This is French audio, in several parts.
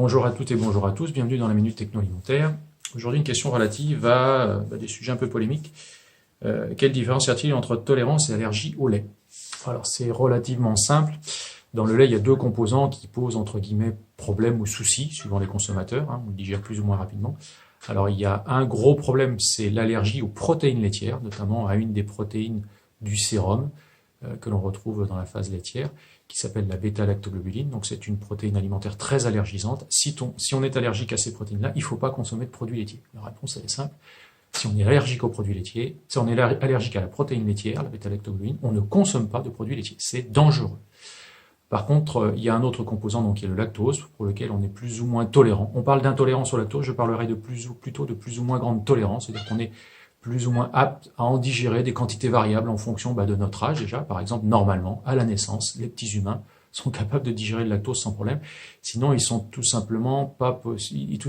Bonjour à toutes et bonjour à tous, bienvenue dans la Minute Techno-Alimentaire. Aujourd'hui, une question relative à des sujets un peu polémiques. Quelle différence y a-t-il entre tolérance et allergie au lait? Alors, c'est relativement simple. Dans le lait, il y a deux composants qui posent, entre guillemets, problème ou souci, suivant les consommateurs. On le digère plus ou moins rapidement. Alors, il y a un gros problème, c'est l'allergie aux protéines laitières, notamment à une des protéines du sérum que l'on retrouve dans la phase laitière, qui s'appelle la bêta-lactoglobuline. Donc c'est une protéine alimentaire très allergisante. Si on est allergique à ces protéines-là, il ne faut pas consommer de produits laitiers. La réponse elle est simple. Si on est allergique aux produits laitiers, si on est allergique à la protéine laitière, la bêta-lactoglobuline, on ne consomme pas de produits laitiers. C'est dangereux. Par contre, il y a un autre composant donc, qui est le lactose, pour lequel on est plus ou moins tolérant. On parle d'intolérance au lactose, je parlerai plutôt de plus ou moins grande tolérance, c'est-à-dire qu'on est plus ou moins apte à en digérer des quantités variables en fonction de notre âge déjà. Par exemple, normalement, à la naissance, les petits humains sont capables de digérer le lactose sans problème. Sinon, ils sont tout simplement pas possible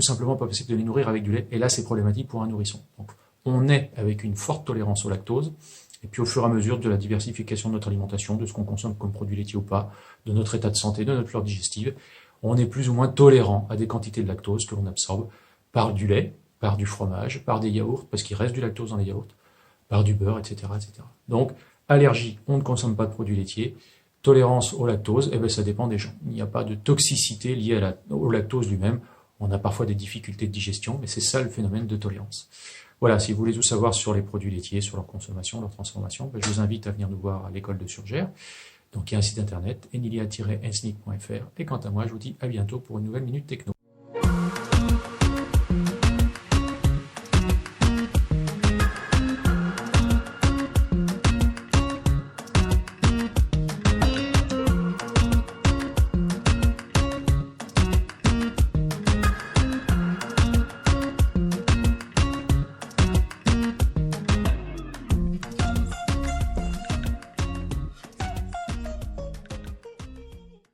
de les nourrir avec du lait. Et là, c'est problématique pour un nourrisson. Donc, on naît avec une forte tolérance au lactose. Et puis, au fur et à mesure de la diversification de notre alimentation, de ce qu'on consomme comme produit laitier ou pas, de notre état de santé, de notre flore digestive, on est plus ou moins tolérant à des quantités de lactose que l'on absorbe par du lait, par du fromage, par des yaourts, parce qu'il reste du lactose dans les yaourts, par du beurre, etc., etc. Donc, allergie, on ne consomme pas de produits laitiers. Tolérance au lactose, ça dépend des gens. Il n'y a pas de toxicité liée au lactose lui-même. On a parfois des difficultés de digestion, mais c'est ça le phénomène de tolérance. Voilà, si vous voulez tout savoir sur les produits laitiers, sur leur consommation, leur transformation, je vous invite à venir nous voir à l'école de Surgère. Donc, il y a un site internet, enilia-ensnic.fr. Et quant à moi, je vous dis à bientôt pour une nouvelle Minute Techno.